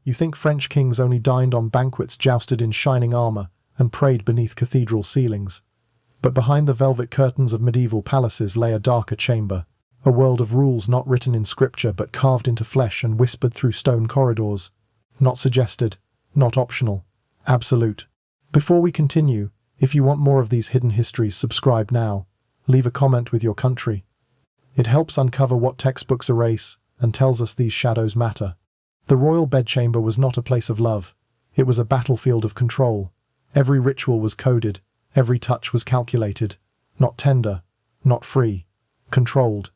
you think French kings only dined on banquets, jousted in shining armor, and prayed beneath cathedral ceilings. But behind the velvet curtains of medieval palaces lay a darker chamber, a world of rules not written in scripture but carved into flesh and whispered through stone corridors. Not suggested, not optional, absolute. Before we continue, if you want more of these hidden histories, subscribe now. Leave a comment with your country. It helps uncover what textbooks erase and tells us these shadows matter. The royal bedchamber was not a place of love. It was a battlefield of control. Every ritual was coded. Every touch was calculated. Not tender, not free, controlled.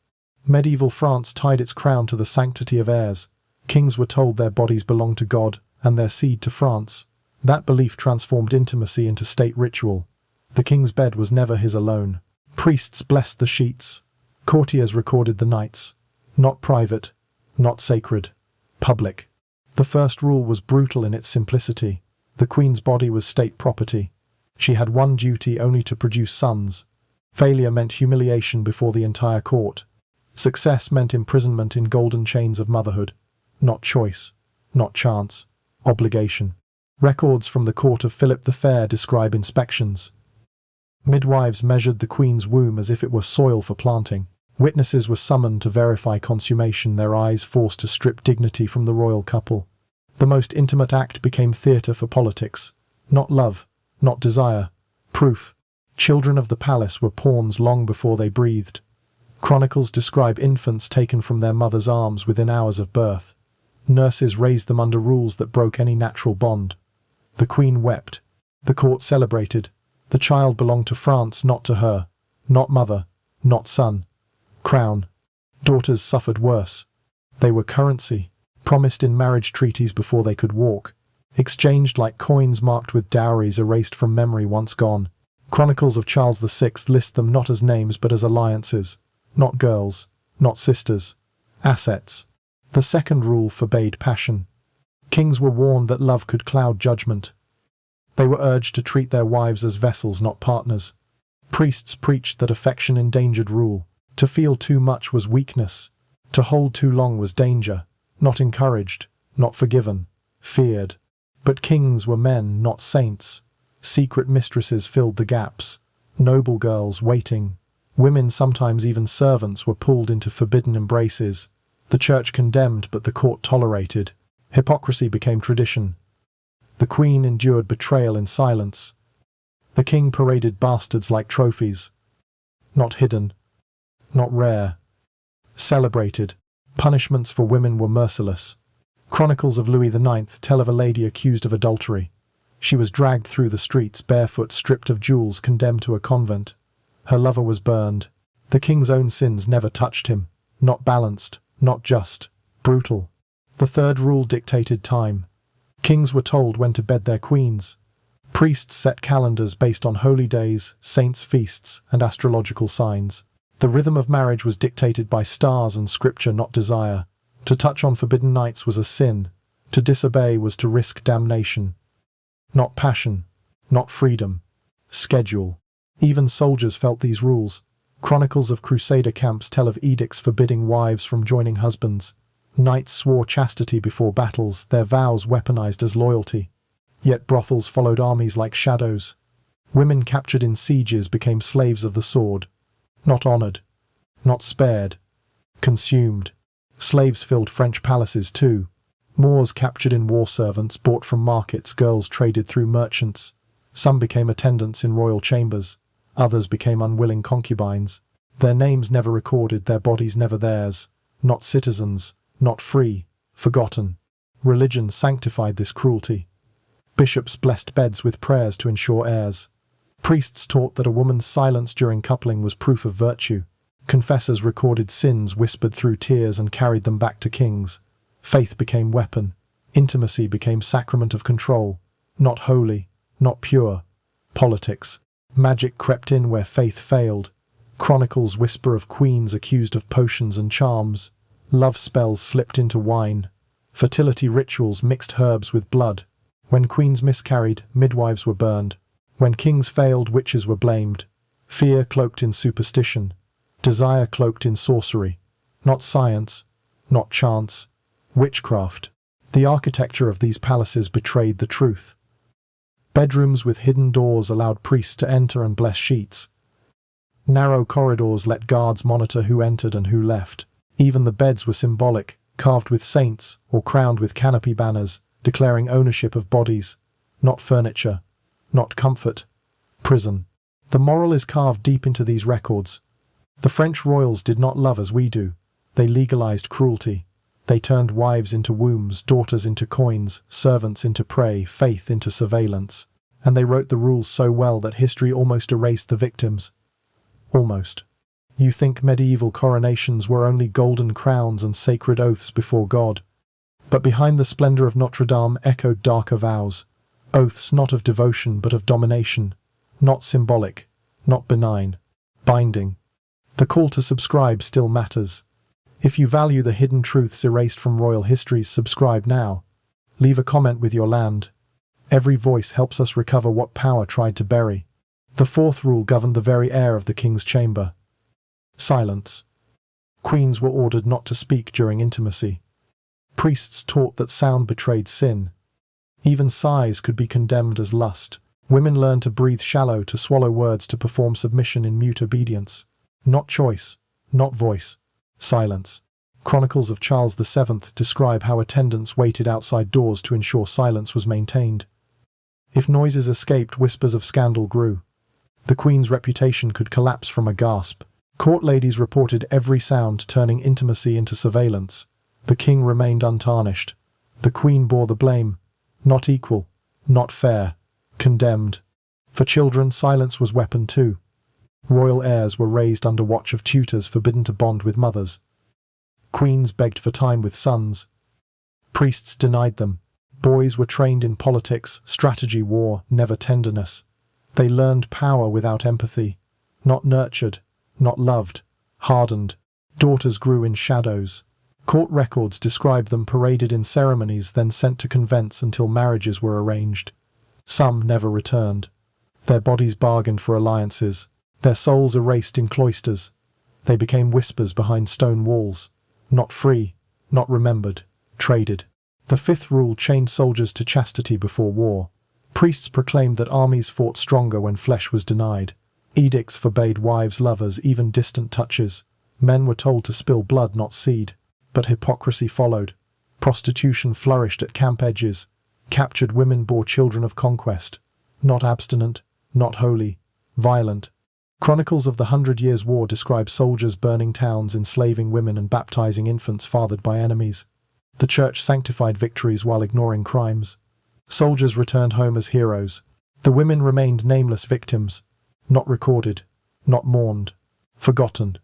Medieval France tied its crown to the sanctity of heirs. Kings were told their bodies belonged to God and their seed to France. That belief transformed intimacy into state ritual. The king's bed was never his alone. Priests blessed the sheets. Courtiers recorded the nights. Not private, not sacred, public. The first rule was brutal in its simplicity. The queen's body was state property. She had one duty, only to produce sons. Failure meant humiliation before the entire court. Success meant imprisonment in golden chains of motherhood. Not choice, not chance, obligation. Records from the court of Philip the Fair describe inspections. Midwives measured the queen's womb as if it were soil for planting. Witnesses were summoned to verify consummation, their eyes forced to strip dignity from the royal couple. The most intimate act became theatre for politics. Not love, not desire, proof. Children of the palace were pawns long before they breathed. Chronicles describe infants taken from their mother's arms within hours of birth. Nurses raised them under rules that broke any natural bond. The queen wept. The court celebrated. The child belonged to France, not to her. Not mother, not son. Crown. Daughters suffered worse. They were currency, promised in marriage treaties before they could walk. Exchanged like coins marked with dowries erased from memory once gone. Chronicles of Charles VI list them not as names but as alliances. Not girls, not sisters. Assets. The second rule forbade passion. Kings were warned that love could cloud judgment. They were urged to treat their wives as vessels, not partners. Priests preached that affection endangered rule. To feel too much was weakness. To hold too long was danger. Not encouraged, not forgiven, feared. But kings were men, not saints. Secret mistresses filled the gaps. Noble girls waiting. Women, sometimes even servants, were pulled into forbidden embraces. The church condemned, but the court tolerated. Hypocrisy became tradition. The queen endured betrayal in silence. The king paraded bastards like trophies. Not hidden, not rare. Celebrated. Punishments for women were merciless. Chronicles of Louis IX tell of a lady accused of adultery. She was dragged through the streets barefoot, stripped of jewels, condemned to a convent. Her lover was burned. The king's own sins never touched him. Not balanced, not just, brutal. The third rule dictated time. Kings were told when to bed their queens. Priests set calendars based on holy days, saints' feasts, and astrological signs. The rhythm of marriage was dictated by stars and scripture, not desire. To touch on forbidden nights was a sin. To disobey was to risk damnation. Not passion, not freedom. Schedule. Even soldiers felt these rules. Chronicles of crusader camps tell of edicts forbidding wives from joining husbands. Knights swore chastity before battles, their vows weaponized as loyalty. Yet brothels followed armies like shadows. Women captured in sieges became slaves of the sword. Not honored, not spared, consumed. Slaves filled French palaces too. Moors captured in war, servants bought from markets, girls traded through merchants. Some became attendants in royal chambers. Others became unwilling concubines. Their names never recorded, their bodies never theirs. Not citizens, not free, forgotten. Religion sanctified this cruelty. Bishops blessed beds with prayers to ensure heirs. Priests taught that a woman's silence during coupling was proof of virtue. Confessors recorded sins whispered through tears and carried them back to kings. Faith became weapon. Intimacy became sacrament of control. Not holy, not pure. Politics. Magic crept in where faith failed. Chronicles whisper of queens accused of potions and charms. Love spells slipped into wine. Fertility rituals mixed herbs with blood. When queens miscarried, midwives were burned. When kings failed, witches were blamed. Fear cloaked in superstition. Desire cloaked in sorcery. Not science, not chance. Witchcraft. The architecture of these palaces betrayed the truth. Bedrooms with hidden doors allowed priests to enter and bless sheets. Narrow corridors let guards monitor who entered and who left. Even the beds were symbolic, carved with saints or crowned with canopy banners, declaring ownership of bodies, not furniture, not comfort, prison. The moral is carved deep into these records. The French royals did not love as we do. They legalized cruelty. They turned wives into wombs, daughters into coins, servants into prey, faith into surveillance. And they wrote the rules so well that history almost erased the victims. Almost. You think medieval coronations were only golden crowns and sacred oaths before God. But behind the splendor of Notre Dame echoed darker vows. Oaths not of devotion but of domination. Not symbolic, not benign, binding. The call to subscribe still matters. If you value the hidden truths erased from royal histories, subscribe now. Leave a comment with your land. Every voice helps us recover what power tried to bury. The fourth rule governed the very air of the king's chamber. Silence. Queens were ordered not to speak during intimacy. Priests taught that sound betrayed sin. Even sighs could be condemned as lust. Women learned to breathe shallow, to swallow words, to perform submission in mute obedience. Not choice, not voice, silence. Chronicles of Charles VII describe how attendants waited outside doors to ensure silence was maintained. If noises escaped, whispers of scandal grew. The Queen's reputation could collapse from a gasp. Court ladies reported every sound, turning intimacy into surveillance. The King remained untarnished. The Queen bore the blame. Not equal, not fair, condemned. For children, silence was weapon too. Royal heirs were raised under watch of tutors, forbidden to bond with mothers. Queens begged for time with sons. Priests denied them. Boys were trained in politics, strategy, war, never tenderness. They learned power without empathy. Not nurtured, not loved, hardened. Daughters grew in shadows. Court records describe them paraded in ceremonies, then sent to convents until marriages were arranged. Some never returned. Their bodies bargained for alliances. Their souls erased in cloisters. They became whispers behind stone walls. Not free, not remembered, traded. The fifth rule chained soldiers to chastity before war. Priests proclaimed that armies fought stronger when flesh was denied. Edicts forbade wives, lovers, even distant touches. Men were told to spill blood, not seed. But hypocrisy followed. Prostitution flourished at camp edges. Captured women bore children of conquest. Not abstinent, not holy, violent. Chronicles of the 100 Years' War describe soldiers burning towns, enslaving women, and baptizing infants fathered by enemies. The church sanctified victories while ignoring crimes. Soldiers returned home as heroes. The women remained nameless victims, not recorded, not mourned, forgotten.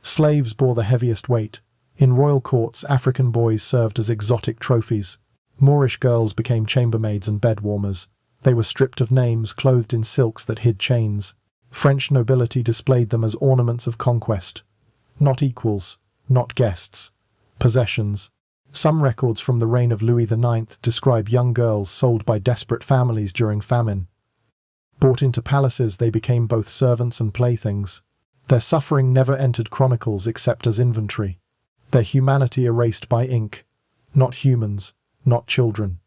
Slaves bore the heaviest weight. In royal courts, African boys served as exotic trophies. Moorish girls became chambermaids and bedwarmers. They were stripped of names, clothed in silks that hid chains. French nobility displayed them as ornaments of conquest. Not equals, not guests, possessions. Some records from the reign of Louis IX describe young girls sold by desperate families during famine. Brought into palaces, they became both servants and playthings. Their suffering never entered chronicles except as inventory. Their humanity erased by ink. Not humans, not children.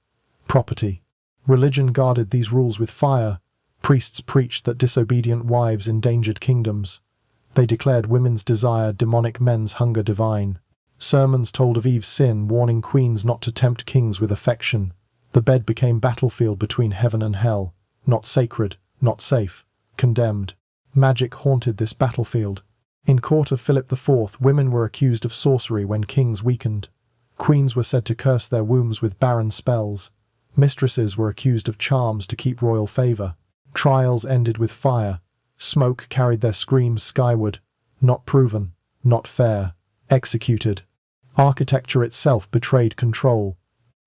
Property. Religion guarded these rules with fire. Priests preached that disobedient wives endangered kingdoms. They declared women's desire demonic, men's hunger divine. Sermons told of Eve's sin, warning queens not to tempt kings with affection. The bed became battlefield between heaven and hell. Not sacred, not safe, condemned. Magic haunted this battlefield. In court of Philip IV, women were accused of sorcery when kings weakened. Queens were said to curse their wombs with barren spells. Mistresses were accused of charms to keep royal favor. Trials ended with fire. Smoke carried their screams skyward. Not proven, not fair, executed. Architecture itself betrayed control.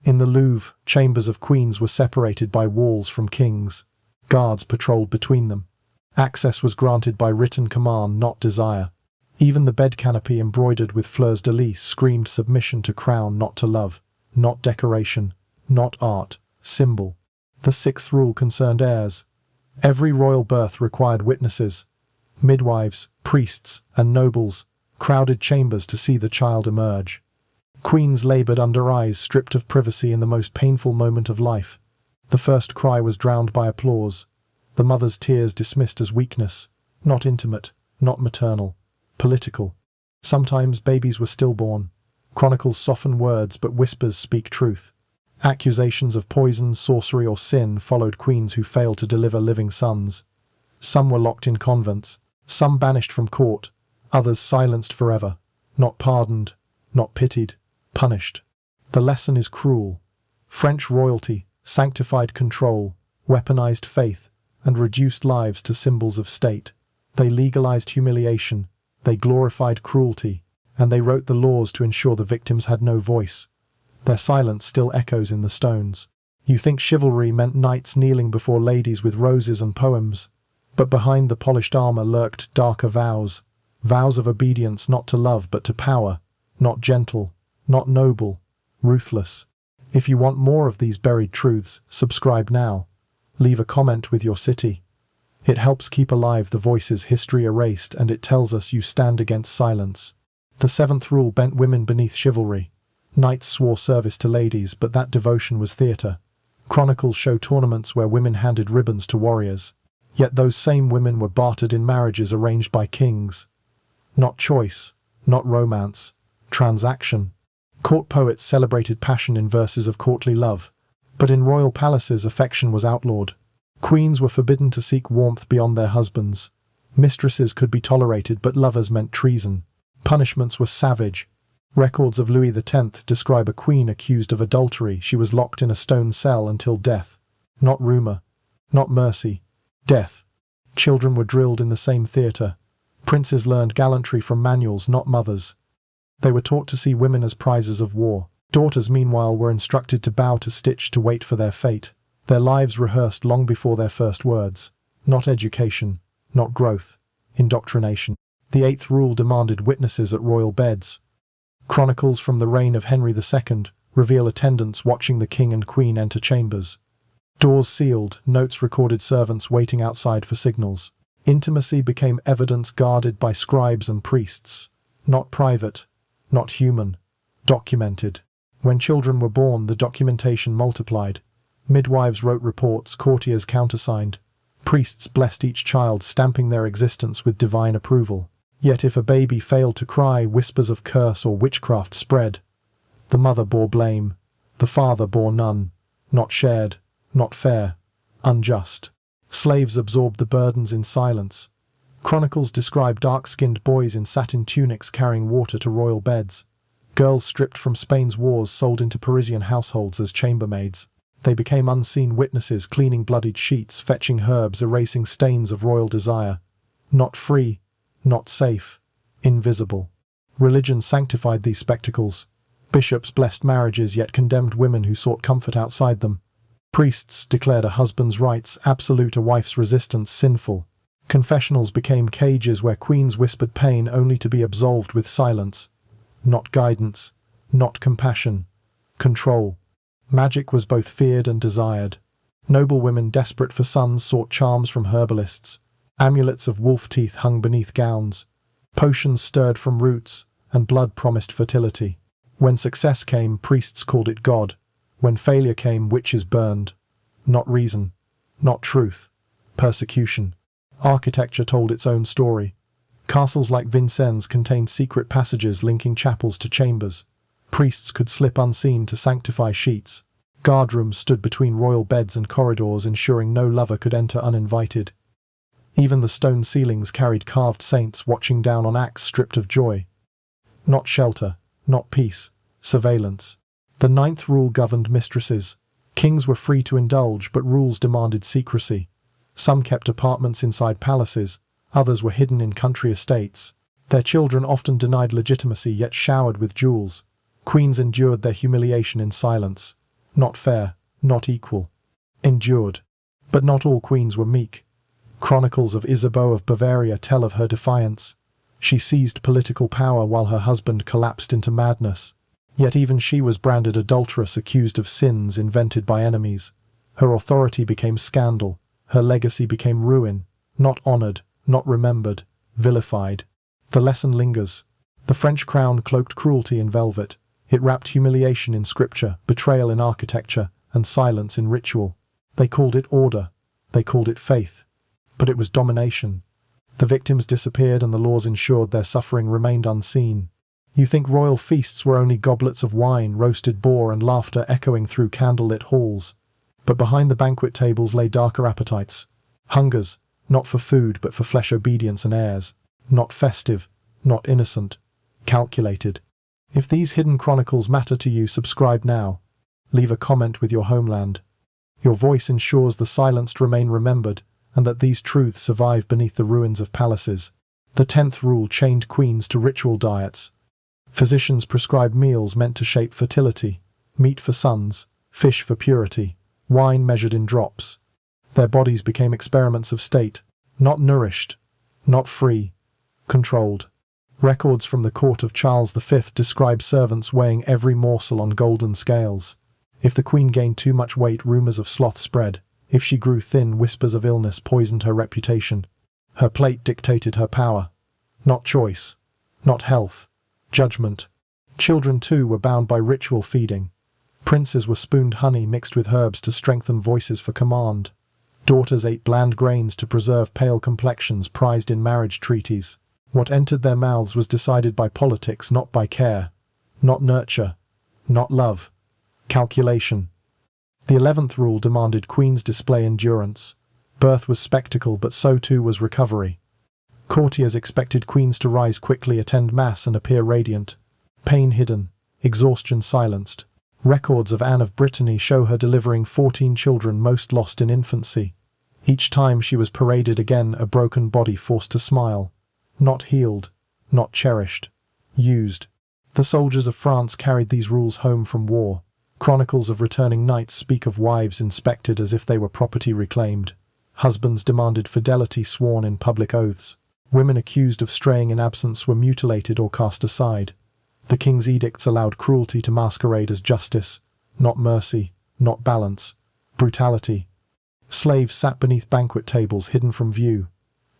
In the Louvre, chambers of queens were separated by walls from kings. Guards patrolled between them. Access was granted by written command, not desire. Even the bed canopy embroidered with fleurs de lis screamed submission to crown, not to love. Not decoration, not art, symbol. The sixth rule concerned heirs. Every royal birth required witnesses. Midwives, priests, and nobles crowded chambers to see the child emerge. Queens labored under eyes stripped of privacy in the most painful moment of life. The first cry was drowned by applause, the mother's tears dismissed as weakness, not intimate, not maternal, political. Sometimes babies were stillborn. Chronicles soften words, but whispers speak truth. Accusations of poison, sorcery, or sin followed queens who failed to deliver living sons. Some were locked in convents, some banished from court, others silenced forever, not pardoned, not pitied, punished. The lesson is cruel. French royalty sanctified control, weaponized faith, and reduced lives to symbols of state. They legalized humiliation, they glorified cruelty, and they wrote the laws to ensure the victims had no voice. Their silence still echoes in the stones. You think chivalry meant knights kneeling before ladies with roses and poems, but behind the polished armor lurked darker vows, vows of obedience not to love but to power, not gentle, not noble, ruthless. If you want more of these buried truths, subscribe now. Leave a comment with your city. It helps keep alive the voices history erased, and it tells us you stand against silence. The seventh rule bent women beneath chivalry. Knights swore service to ladies, but that devotion was theatre. Chronicles show tournaments where women handed ribbons to warriors. Yet those same women were bartered in marriages arranged by kings. Not choice, not romance, transaction. Court poets celebrated passion in verses of courtly love, but in royal palaces affection was outlawed. Queens were forbidden to seek warmth beyond their husbands. Mistresses could be tolerated, but lovers meant treason. Punishments were savage. Records of Louis X describe a queen accused of adultery. She was locked in a stone cell until death. Not rumor, not mercy, death. Children were drilled in the same theatre. Princes learned gallantry from manuals, not mothers. They were taught to see women as prizes of war. Daughters, meanwhile, were instructed to bow to stitch, to wait for their fate. Their lives rehearsed long before their first words. Not education, not growth, indoctrination. The eighth rule demanded witnesses at royal beds. Chronicles from the reign of Henry II reveal attendants watching the king and queen enter chambers. Doors sealed, notes recorded, servants waiting outside for signals. Intimacy became evidence guarded by scribes and priests. Not private, not human, documented. When children were born, the documentation multiplied. Midwives wrote reports, courtiers countersigned. Priests blessed each child, stamping their existence with divine approval. Yet if a baby failed to cry, whispers of curse or witchcraft spread. The mother bore blame, the father bore none. Not shared, not fair, unjust. Slaves absorbed the burdens in silence. Chronicles describe dark-skinned boys in satin tunics carrying water to royal beds. Girls stripped from Spain's wars sold into Parisian households as chambermaids. They became unseen witnesses, cleaning bloodied sheets, fetching herbs, erasing stains of royal desire. Not free, not safe, invisible. Religion sanctified these spectacles. Bishops blessed marriages, yet condemned women who sought comfort outside them. Priests declared a husband's rights absolute, a wife's resistance sinful. Confessionals became cages where queens whispered pain only to be absolved with silence. Not guidance, not compassion, control. Magic was both feared and desired. Noble women desperate for sons sought charms from herbalists. Amulets of wolf teeth hung beneath gowns. Potions stirred from roots, and blood promised fertility. When success came, priests called it God. When failure came, witches burned. Not reason, not truth, persecution. Architecture told its own story. Castles like Vincennes contained secret passages linking chapels to chambers. Priests could slip unseen to sanctify sheets. Guardrooms stood between royal beds and corridors, ensuring no lover could enter uninvited. Even the stone ceilings carried carved saints watching down on acts stripped of joy. Not shelter, not peace, surveillance. The ninth rule governed mistresses. Kings were free to indulge, but rules demanded secrecy. Some kept apartments inside palaces, others were hidden in country estates. Their children often denied legitimacy, yet showered with jewels. Queens endured their humiliation in silence. Not fair, not equal. Endured. But not all queens were meek. Chronicles of Isabeau of Bavaria tell of her defiance. She seized political power while her husband collapsed into madness. Yet even she was branded adulteress, accused of sins invented by enemies. Her authority became scandal. Her legacy became ruin. Not honored, not remembered, vilified. The lesson lingers. The French crown cloaked cruelty in velvet. It wrapped humiliation in scripture, betrayal in architecture, and silence in ritual. They called it order. They called it faith. But it was domination. The victims disappeared and the laws ensured their suffering remained unseen. You think royal feasts were only goblets of wine, roasted boar, and laughter echoing through candlelit halls. But behind the banquet tables lay darker appetites. Hungers, not for food but for flesh, obedience and heirs. Not festive, not innocent. Calculated. If these hidden chronicles matter to you, subscribe now. Leave a comment with your homeland. Your voice ensures the silenced remain remembered, and that these truths survive beneath the ruins of palaces. The 10th rule chained queens to ritual diets. Physicians prescribed meals meant to shape fertility, meat for sons, fish for purity, wine measured in drops. Their bodies became experiments of state, not nourished, not free, controlled. Records from the court of Charles V describe servants weighing every morsel on golden scales. If the queen gained too much weight, rumors of sloth spread. If she grew thin, whispers of illness poisoned her reputation. Her plate dictated her power. Not choice. Not health. Judgment. Children, too, were bound by ritual feeding. Princes were spooned honey mixed with herbs to strengthen voices for command. Daughters ate bland grains to preserve pale complexions prized in marriage treaties. What entered their mouths was decided by politics, not by care. Not nurture. Not love. Calculation. The 11th rule demanded queens display endurance. Birth was spectacle, but so too was recovery. Courtiers expected queens to rise quickly, attend mass, and appear radiant. Pain hidden, exhaustion silenced. Records of Anne of Brittany show her delivering 14 children, most lost in infancy. Each time she was paraded again, a broken body forced to smile. Not healed, not cherished. Used. The soldiers of France carried these rules home from war. Chronicles of returning knights speak of wives inspected as if they were property reclaimed. Husbands demanded fidelity, sworn in public oaths. Women accused of straying in absence were mutilated or cast aside. The king's edicts allowed cruelty to masquerade as justice, not mercy, not balance, brutality. Slaves sat beneath banquet tables hidden from view.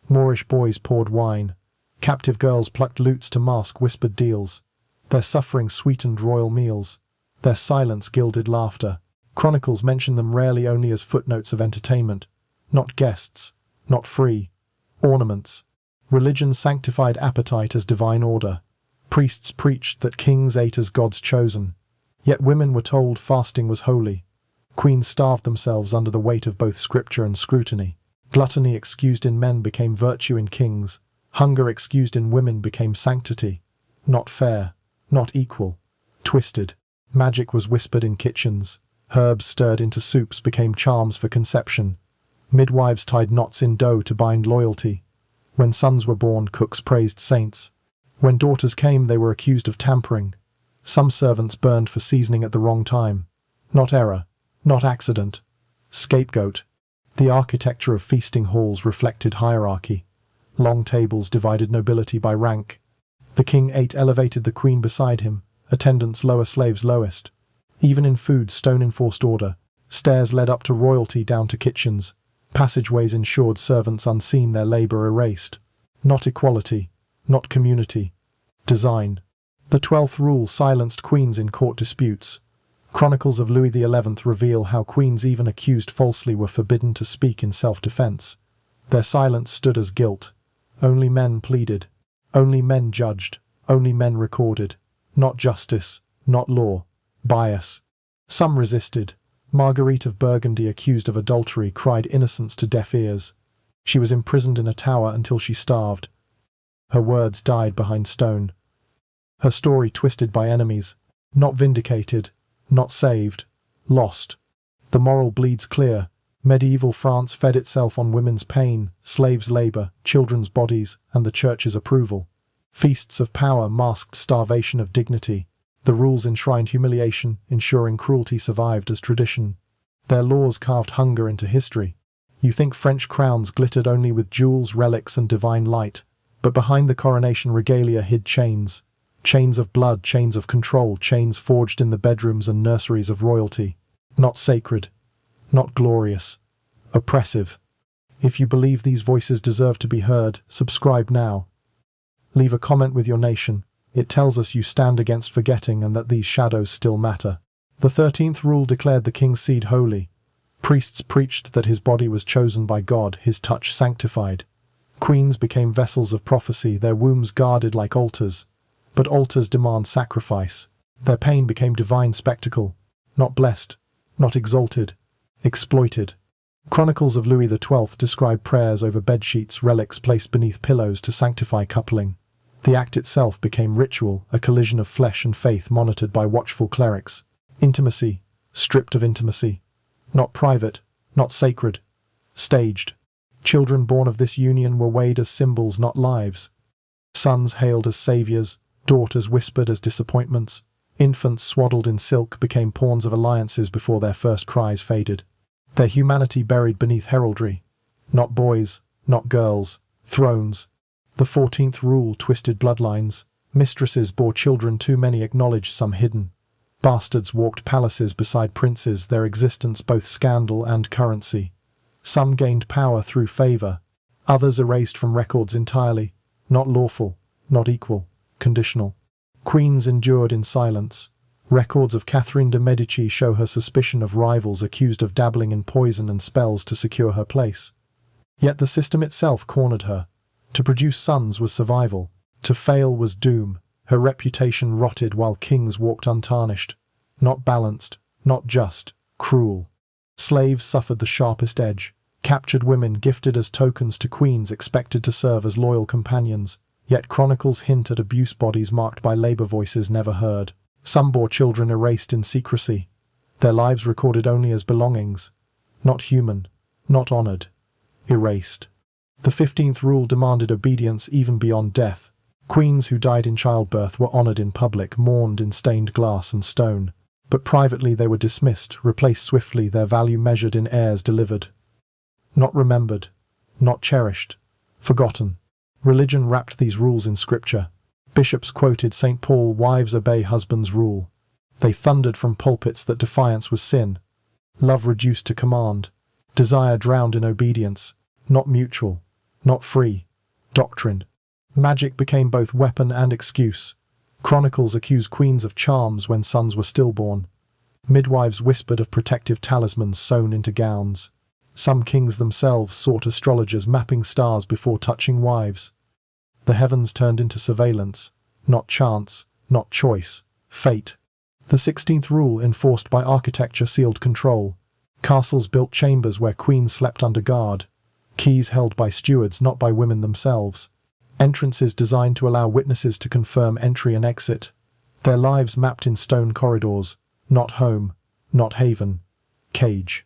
Moorish boys poured wine. Captive girls plucked lutes to mask whispered deals. Their suffering sweetened royal meals. Their silence gilded laughter. Chronicles mention them rarely, only as footnotes of entertainment. Not guests, not free. Ornaments. Religion sanctified appetite as divine order. Priests preached that kings ate as gods chosen. Yet women were told fasting was holy. Queens starved themselves under the weight of both scripture and scrutiny. Gluttony excused in men became virtue in kings. Hunger excused in women became sanctity. Not fair, not equal. Twisted. Magic was whispered in kitchens. Herbs stirred into soups became charms for conception. Midwives tied knots in dough to bind loyalty. When sons were born, cooks praised saints. When daughters came, they were accused of tampering. Some servants burned for seasoning at the wrong time. Not error, not accident. Scapegoat. The architecture of feasting halls reflected hierarchy. Long tables divided nobility by rank. The king ate, elevated the queen beside him. Attendants lower, slaves lowest. Even in food, stone enforced order. Stairs led up to royalty, down to kitchens. Passageways ensured servants unseen, their labor erased. Not equality, not community. Design. The 12th rule silenced queens in court disputes. Chronicles of Louis XI reveal how queens, even accused falsely, were forbidden to speak in self-defense. Their silence stood as guilt. Only men pleaded. Only men judged. Only men recorded. Not justice, not law, bias. Some resisted. Marguerite of Burgundy, accused of adultery, cried innocence to deaf ears. She was imprisoned in a tower until she starved. Her words died behind stone. Her story twisted by enemies. Not vindicated, not saved, lost. The moral bleeds clear. Medieval France fed itself on women's pain, slaves' labor, children's bodies, and the church's approval. Feasts of power masked starvation of dignity. The rules enshrined humiliation, ensuring cruelty survived as tradition. Their laws carved hunger into history. You think French crowns glittered only with jewels, relics, and divine light, but behind the coronation regalia hid chains. Chains of blood, chains of control, chains forged in the bedrooms and nurseries of royalty. Not sacred, not glorious, oppressive. If you believe these voices deserve to be heard, subscribe now. Leave a comment with your nation. It tells us you stand against forgetting and that these shadows still matter. The 13th rule declared the king's seed holy. Priests preached that his body was chosen by God, his touch sanctified. Queens became vessels of prophecy, their wombs guarded like altars. But altars demand sacrifice. Their pain became divine spectacle, not blessed, not exalted, exploited. Chronicles of Louis XII describe prayers over bedsheets, relics placed beneath pillows to sanctify coupling. The act itself became ritual, a collision of flesh and faith monitored by watchful clerics. Intimacy, stripped of intimacy. Not private, not sacred. Staged. Children born of this union were weighed as symbols, not lives. Sons hailed as saviors, daughters whispered as disappointments. Infants swaddled in silk became pawns of alliances before their first cries faded. Their humanity buried beneath heraldry. Not boys, not girls, thrones. The 14th rule twisted bloodlines. Mistresses bore children too many acknowledged, some hidden. Bastards walked palaces beside princes, their existence both scandal and currency. Some gained power through favor, others erased from records entirely. Not lawful, not equal, conditional. Queens endured in silence. Records of Catherine de' Medici show her suspicion of rivals accused of dabbling in poison and spells to secure her place. Yet the system itself cornered her. To produce sons was survival. To fail was doom. Her reputation rotted while kings walked untarnished. Not balanced, not just, cruel. Slaves suffered the sharpest edge. Captured women gifted as tokens to queens expected to serve as loyal companions. Yet chronicles hint at abuse, bodies marked by labor, voices never heard. Some bore children erased in secrecy. Their lives recorded only as belongings. Not human, not honored. Erased. The 15th rule demanded obedience even beyond death. Queens who died in childbirth were honored in public, mourned in stained glass and stone. But privately they were dismissed, replaced swiftly, their value measured in heirs delivered. Not remembered, not cherished, forgotten. Religion wrapped these rules in scripture. Bishops quoted St. Paul, "Wives obey husbands' rule." They thundered from pulpits that defiance was sin. Love reduced to command. Desire drowned in obedience. Not mutual, not free. Doctrine. Magic became both weapon and excuse. Chronicles accused queens of charms when sons were stillborn. Midwives whispered of protective talismans sewn into gowns. Some kings themselves sought astrologers mapping stars before touching wives. The heavens turned into surveillance, not chance, not choice, fate. The 16th rule, enforced by architecture, sealed control. Castles built chambers where queens slept under guard. Keys held by stewards, not by women themselves. Entrances designed to allow witnesses to confirm entry and exit. Their lives mapped in stone corridors, not home, not haven, cage.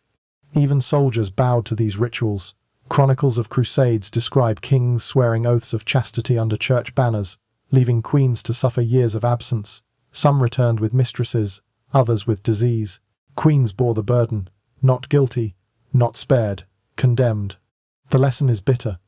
Even soldiers bowed to these rituals. Chronicles of crusades describe kings swearing oaths of chastity under church banners, leaving queens to suffer years of absence. Some returned with mistresses, others with disease. Queens bore the burden, not guilty, not spared, condemned. The lesson is bitter.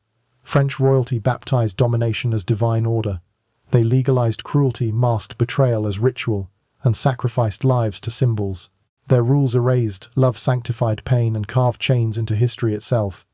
French royalty baptized domination as divine order. They legalized cruelty, masked betrayal as ritual, and sacrificed lives to symbols. Their rules erased, love sanctified pain and carved chains into history itself.